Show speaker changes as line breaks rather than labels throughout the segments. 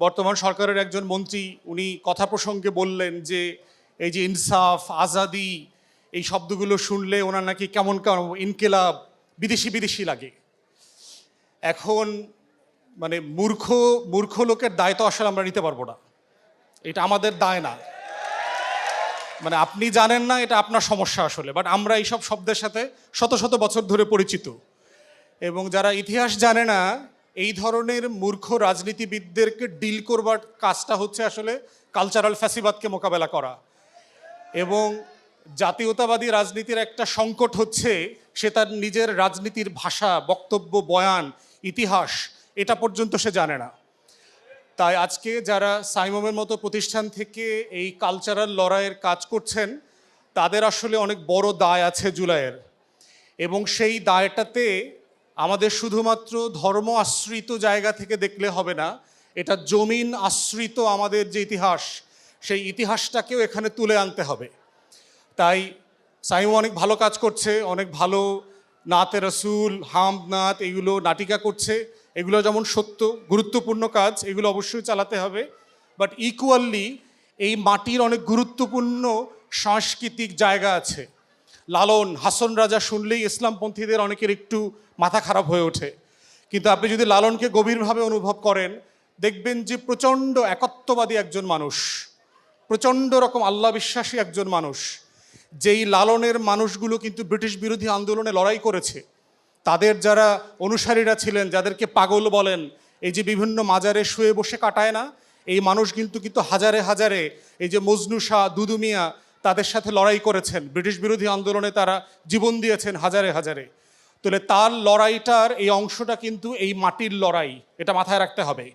বর্তমান সরকারের একজন মন্ত্রী উনি কথা প্রসঙ্গে বললেন যে এই যে ইনসাফ, আজাদি এই শব্দগুলো শুনলে ওনার নাকি কেমন কেমন ইনকিলাব বিদেশি বিদেশি লাগে। এখন মানে মূর্খ মূর্খ লোকের দায় তো আসলে আমরা নিতে পারবো না, এটা আমাদের দায় না। মানে আপনি জানেন না, এটা আপনার সমস্যা আসলে, বাট আমরা এইসব শব্দের সাথে শত শত বছর ধরে পরিচিত। এবং যারা ইতিহাস জানে না, এই ধরনের মূর্খ রাজনীতিবিদদেরকে ডিল করবার কাজটা হচ্ছে আসলে কালচারাল ফ্যাসিবাদকে মোকাবেলা করা। এবং জাতীয়তাবাদী রাজনীতির একটা সংকট হচ্ছে সে তার নিজের রাজনীতির ভাষা, বক্তব্য, বয়ান, ইতিহাস এটা পর্যন্ত সে জানে না। তাই আজকে যারা সাইমমের মতো প্রতিষ্ঠান থেকে এই কালচারাল লড়াইয়ের কাজ করছেন তাদের আসলে অনেক বড় দায় আছে জুলাইয়ের। এবং সেই দায়টাতে আমাদের শুধুমাত্র ধর্ম আশ্রিত জায়গা থেকে দেখলে হবে না, এটা জমিন আশ্রিত আমাদের যে ইতিহাস, সেই ইতিহাসটাকেও এখানে তুলে আনতে হবে। তাই সাইমম অনেক ভালো কাজ করছে, অনেক ভালো নাতে রসুল, হামদ নাত এগুলো নাটিকা করছে, এগুলো যেমন সত্য গুরুত্বপূর্ণ কাজ, এগুলো অবশ্যই চালাতে হবে। বাট ইকুয়ালি এই মাটির অনেক গুরুত্বপূর্ণ সাংস্কৃতিক জায়গা আছে। লালন, হাসন রাজা শুনলেই ইসলামপন্থীদের অনেকের একটু মাথা খারাপ হয়ে ওঠে, কিন্তু আপনি যদি লালনকে গভীরভাবে অনুভব করেন দেখবেন যে প্রচণ্ড একত্ববাদী একজন মানুষ, প্রচণ্ড রকম আল্লাহ বিশ্বাসী একজন মানুষ। যেই লালনের মানুষগুলো কিন্তু ব্রিটিশ বিরোধী আন্দোলনে লড়াই করেছে, তাদের যারা অনুসারীরা ছিলেন, যাদেরকে পাগল বলেন, এই যে বিভিন্ন মাজারে শুয়ে বসে কাটায় না, এই মানুষ কিন্তু হাজারে হাজারে এই যে মজনু শাহ, দুদু মিয়া তাদের সাথে লড়াই করেছেন, ব্রিটিশ বিরোধী আন্দোলনে তারা জীবন দিয়েছেন হাজারে হাজারে। তাহলে তার লড়াইটার এই অংশটা কিন্তু এই মাটির লড়াই, এটা মাথায় রাখতে হবে।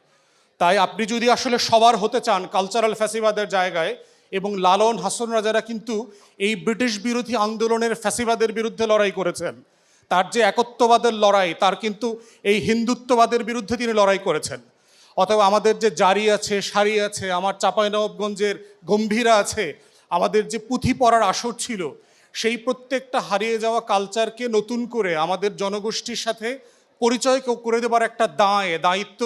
তাই আপনি যদি আসলে সবার হতে চান কালচারাল ফ্যাসিবাদের জায়গায়, এবং লালন, হাসন রাজারা কিন্তু এই ব্রিটিশ বিরোধী আন্দোলনের ফ্যাসিবাদের বিরুদ্ধে লড়াই করেছেন। তার যে একত্ববাদের লড়াই, তার কিন্তু এই হিন্দুত্ববাদের বিরুদ্ধে তিনি লড়াই করেছেন। অথবা আমাদের যে জারি আছে, সারি আছে, আমার চাঁপাইনবাবগঞ্জের গম্ভীরা আছে, আমাদের যে পুঁথি পড়ার আসর ছিল, সেই প্রত্যেকটা হারিয়ে যাওয়া কালচারকে নতুন করে আমাদের জনগোষ্ঠীর সাথে পরিচয় করে দেবার একটা দায়িত্ব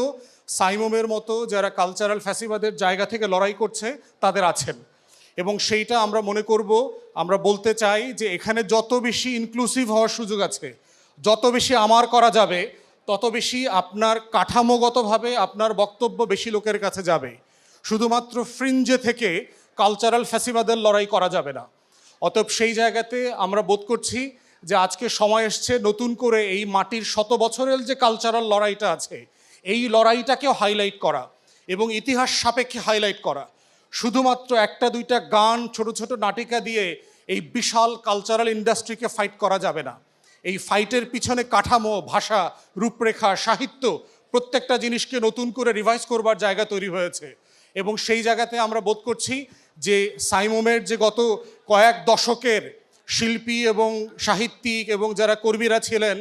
সাইমমের মতো যারা কালচারাল ফ্যাসিবাদের জায়গা থেকে লড়াই করছে তাদের আছেন। এবং সেইটা আমরা মনে করব, আমরা বলতে চাই যে এখানে যত বেশি ইনক্লুসিভ হওয়ার সুযোগ আছে, যত বেশি আমার করা যাবে, তত বেশি আপনার কাঠামোগতভাবে আপনার বক্তব্য বেশি লোকের কাছে যাবে। শুধুমাত্র ফ্রিঞ্জে থেকে কালচারাল ফ্যাসিবাদের লড়াই করা যাবে না। অতএব সেই জায়গাতে আমরা বোধ করছি যে আজকে সময় এসছে নতুন করে এই মাটির শত বছরের যে কালচারাল লড়াইটা আছে, এই লড়াইটাকেও হাইলাইট করা এবং ইতিহাস সাপেক্ষে হাইলাইট করা। শুধুমাত্র একটা দুইটা গান, ছোট ছোট নাটিকা দিয়ে এই বিশাল কালচারাল ইন্ডাস্ট্রিকে ফাইট করা যাবে না। এই ফাইটের পিছনে কাঠামো, ভাষা, রূপরেখা, সাহিত্য প্রত্যেকটা জিনিসকে নতুন করে রিভাইজ করবার জায়গা তৈরি হয়েছে। এবং সেই জায়গাতে আমরা বোধ করছি যে সাইমমের যে গত কয়েক দশকের শিল্পী এবং সাহিত্যিক এবং যারা কর্মীরা ছিলেন,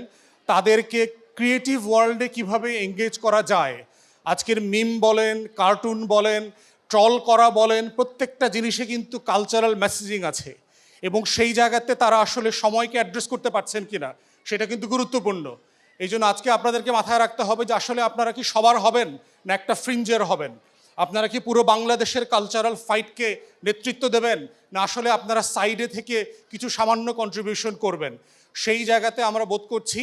তাদেরকে ক্রিয়েটিভ ওয়ার্ল্ডে কিভাবে এঙ্গেজ করা যায়, আজকের মিম বলেন, কার্টুন বলেন, ট্রল করা বলেন, প্রত্যেকটা জিনিসে কিন্তু কালচারাল মেসেজিং আছে। এবং সেই জায়গাতে তারা আসলে সময়কে অ্যাড্রেস করতে পারছেন কিনা সেটা কিন্তু গুরুত্বপূর্ণ। এই জন্য আজকে আপনাদেরকে মাথায় রাখতে হবে যে আসলে আপনারা কি সবার হবেন না একটা ফ্রিঞ্জের হবেন? আপনারা কি পুরো বাংলাদেশের কালচারাল ফাইটকে নেতৃত্ব দেবেন, না আসলে আপনারা সাইডে থেকে কিছু সামান্য কন্ট্রিবিউশন করবেন? সেই জায়গাতে আমরা বোধ করছি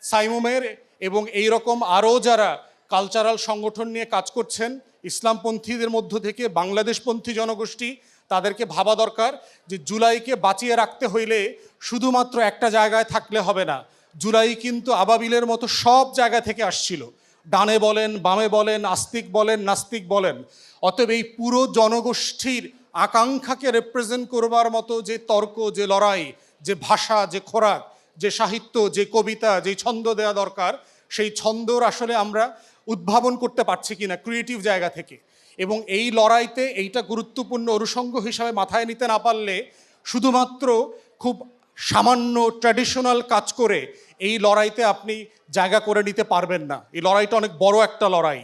সাইমমের এবং এই রকম আরও যারা কালচারাল সংগঠন নিয়ে কাজ করছেন, ইসলামপন্থীদের মধ্য থেকে বাংলাদেশপন্থী জনগোষ্ঠী, তাদেরকে ভাবা দরকার যে জুলাইকে বাঁচিয়ে রাখতে হইলে শুধুমাত্র একটা জায়গায় থাকলে হবে না। জুলাই কিন্তু আবাবিলের মতো সব জায়গা থেকে আসছিল, ডানে বলেন, বামে বলেন, আস্তিক বলেন, নাস্তিক বলেন। অতএব এই পুরো জনগোষ্ঠীর আকাঙ্ক্ষাকে রিপ্রেজেন্ট করবার মতো যে তর্ক, যে লড়াই, যে ভাষা, যে খোরাক, যে সাহিত্য, যে কবিতা, যে ছন্দ দেওয়া দরকার, সেই ছন্দর আসলে আমরা উদ্ভাবন করতে পারছি কিনা ক্রিয়েটিভ জায়গা থেকে। এবং এই লড়াইতে এইটা গুরুত্বপূর্ণ অনুষঙ্গ হিসাবে মাথায় নিতে না পারলে শুধুমাত্র খুব সামান্য ট্র্যাডিশনাল কাজ করে এই লড়াইতে আপনি জায়গা করে নিতে পারবেন না। এই লড়াইটা অনেক বড় একটা লড়াই।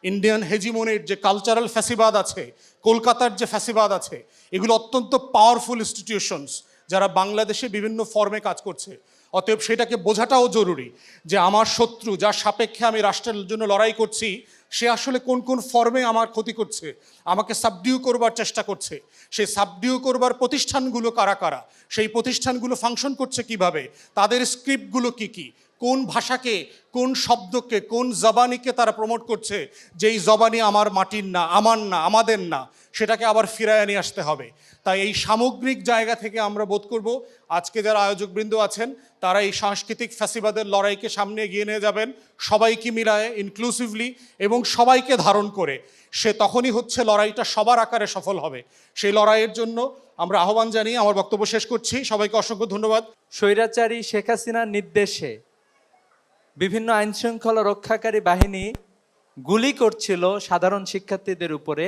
ইন্ডিয়ান হেজিমনির যে কালচারাল ফ্যাসিবাদ আছে, কলকাতার যে ফ্যাসিবাদ আছে, এগুলো অত্যন্ত পাওয়ারফুল ইনস্টিটিউশনস যারা বাংলাদেশে বিভিন্ন ফর্মে কাজ করছে। অতএব সেটাকে বোঝাটাও জরুরি যে আমার শত্রু, যার সাপেক্ষে আমি রাষ্ট্রের জন্য লড়াই করছি, সে আসলে কোন কোন ফর্মে আমার ক্ষতি করছে, আমাকে সাবডিউ করবার চেষ্টা করছে, সেই সাবডিউ করবার প্রতিষ্ঠানগুলো কারা কারা, সেই প্রতিষ্ঠানগুলো ফাংশন করছে কিভাবে, তাদের স্ক্রিপ্টগুলো কি কি, কোন ভাষাকে, কোন শব্দকে, কোন জবানিকে তারা প্রমোট করছে, যেই জবানি আমার মাটির না, আমার না, আমাদের না, সেটাকে আবার ফিরায় নিয়ে আসতে হবে। তাই এই সামগ্রিক জায়গা থেকে আমরা বোধ করব আজকে যারা আয়োজকবৃন্দ আছেন তারা এই সাংস্কৃতিক ফ্যাসিবাদের লড়াইকে সামনে এগিয়ে নিয়ে যাবেন সবাইকে মিলায়ে, ইনক্লুসিভলি এবং সবাইকে ধারণ করে। সে তখনই হচ্ছে লড়াইটা সবার আকারে সফল হবে। সেই লড়াইয়ের জন্য আমরা আহ্বান জানিয়ে আমার বক্তব্য শেষ করছি। সবাইকে অসংখ্য ধন্যবাদ।
স্বৈরাচারী শেখ হাসিনার নির্দেশে বিভিন্ন আইনশৃঙ্খলা রক্ষাকারী বাহিনী গুলি করছিল সাধারণ শিক্ষার্থীদের উপরে।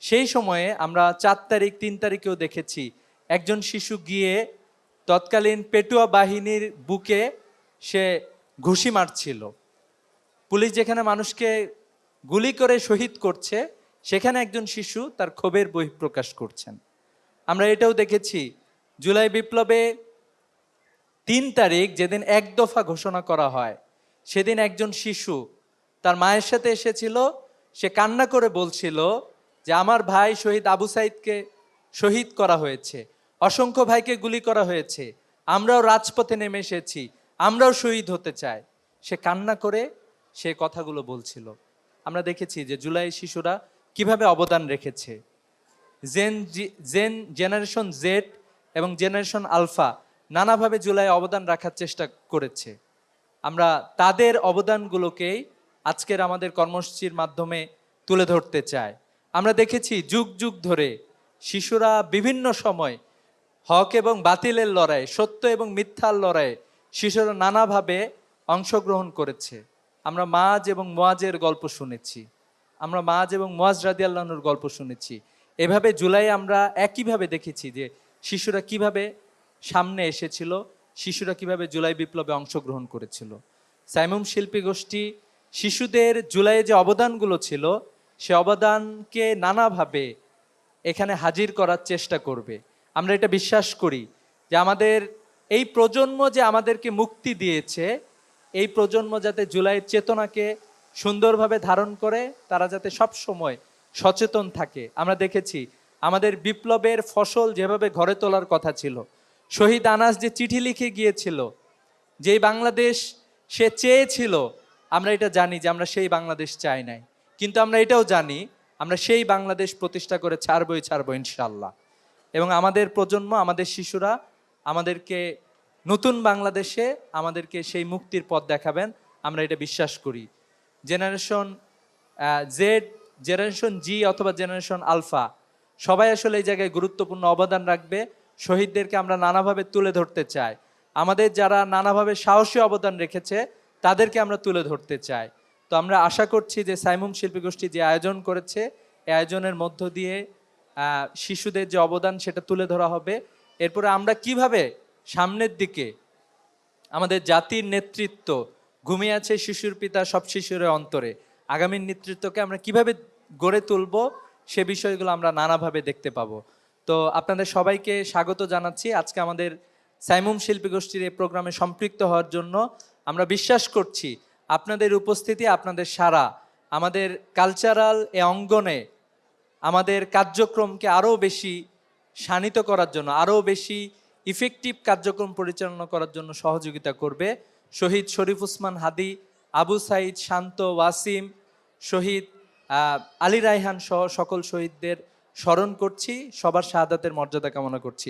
সেই সময়ে আমরা 4 তারিখ 3 তারিখেও দেখেছি একজন শিশু গিয়ে তৎকালীন পেটুয়া বাহিনীর বুকে সে ঘুষি মারছিল। পুলিশ যেখানে মানুষকে গুলি করে শহীদ করছে, সেখানে একজন শিশু তার ক্ষোভের বহিঃপ্রকাশ করছেন। আমরা এটাও দেখেছি জুলাই বিপ্লবে 3 তারিখ যেদিন এক দফা ঘোষণা করা হয়, সেদিন একজন শিশু তার মায়ের সাথে এসেছিল। সে কান্না করে বলছিল যে আমার ভাই শহীদ আবু সাইদকে শহীদ করা হয়েছে, অসংখ্য ভাইকে গুলি করা হয়েছে, আমরাও রাজপথে নেমে এসেছি, আমরাও শহীদ হতে চাই। সে কান্না করে সে কথাগুলো বলছিল। আমরা দেখেছি যে জুলাই শিশুরা কিভাবে অবদান রেখেছে। জেনারেশন জেড এবং জেনারেশন আলফা নানাভাবে জুলাই অবদান রাখার চেষ্টা করেছে। আমরা তাদের অবদানগুলোকেই আজকের আমাদের কর্মসূচির মাধ্যমে তুলে ধরতে চাই। আমরা দেখেছি যুগ যুগ ধরে শিশুরা বিভিন্ন সময় হক এবং বাতিলের লড়াই, সত্য এবং মিথ্যার লড়াই শিশুরা নানাভাবে অংশগ্রহণ করেছে। আমরা মাজ এবং মুয়াজের গল্প শুনেছি, আমরা মাজ এবং মুয়াজ রাদিয়াল্লাহু আনহুর গল্প শুনেছি। এভাবে জুলাই আমরা একইভাবে দেখেছি যে শিশুরা কিভাবে সামনে এসেছিল, শিশুরা কিভাবে জুলাই বিপ্লবে অংশগ্রহণ করেছিল। সাইমুম শিল্পী গোষ্ঠী শিশুদের জুলাইয়ে যে অবদানগুলো ছিল, সে অবদানকে নানাভাবে এখানে হাজির করার চেষ্টা করবে। আমরা এটা বিশ্বাস করি যে আমাদের এই প্রজন্ম যে আমাদেরকে মুক্তি দিয়েছে, এই প্রজন্ম যাতে জুলাইয়ের চেতনাকে সুন্দরভাবে ধারণ করে, তারা যাতে সব সময় সচেতন থাকে। আমরা দেখেছি আমাদের বিপ্লবের ফসল যেভাবে ঘরে তোলার কথা ছিল, শহীদ আনাস যে চিঠি লিখে গিয়েছিল, যেই বাংলাদেশ সে চেয়েছিল, আমরা এটা জানি যে আমরা সেই বাংলাদেশ চাই নাই, কিন্তু আমরা এটাও জানি আমরা সেই বাংলাদেশ প্রতিষ্ঠা করে ছাড়বো ইনশাআল্লাহ। এবং আমাদের প্রজন্ম, আমাদের শিশুরা আমাদেরকে নতুন বাংলাদেশে আমাদেরকে সেই মুক্তির পথ দেখাবেন, আমরা এটা বিশ্বাস করি। জেনারেশন জেড, জেনারেশন জি অথবা জেনারেশন আলফা সবাই আসলে এই জায়গায় গুরুত্বপূর্ণ অবদান রাখবে। শহীদদেরকে আমরা নানাভাবে তুলে ধরতে চাই। আমাদের যারা নানাভাবে সাহসী অবদান রেখেছে তাদেরকে আমরা তুলে ধরতে চাই। তো আমরা আশা করছি যে সাইমুম শিল্পী গোষ্ঠী যে আয়োজন করেছে, এই আয়োজনের মধ্য দিয়ে শিশুদের যে অবদান সেটা তুলে ধরা হবে। এরপরে আমরা কিভাবে সামনের দিকে আমাদের জাতির নেতৃত্ব ঘুমিয়ে আছে শিশুর পিতা সব শিশুরের অন্তরে, আগামীর নেতৃত্বকে আমরা কিভাবে গড়ে তুলব, সে বিষয়গুলো আমরা নানাভাবে দেখতে পাবো। তো আপনাদের সবাইকে স্বাগত জানাচ্ছি আজকে আমাদের সাইমুম শিল্পী গোষ্ঠীর এই প্রোগ্রামে সম্পৃক্ত হওয়ার জন্য। আমরা বিশ্বাস করছি আপনাদের উপস্থিতি, আপনাদের সারা আমাদের কালচারাল এ অঙ্গনে আমাদের কার্যক্রমকে আরও বেশি শানিত করার জন্য, আরও বেশি ইফেক্টিভ কার্যক্রম পরিচালনা করার জন্য সহযোগিতা করবে। শহীদ শরীফ উসমান হাদি, আবু সাইদ, শান্ত, ওয়াসিম, শহীদ আলী রায়হান সহ সকল শহীদদের স্মরণ করছি, সবার শাহাদাতের মর্যাদা কামনা করছি।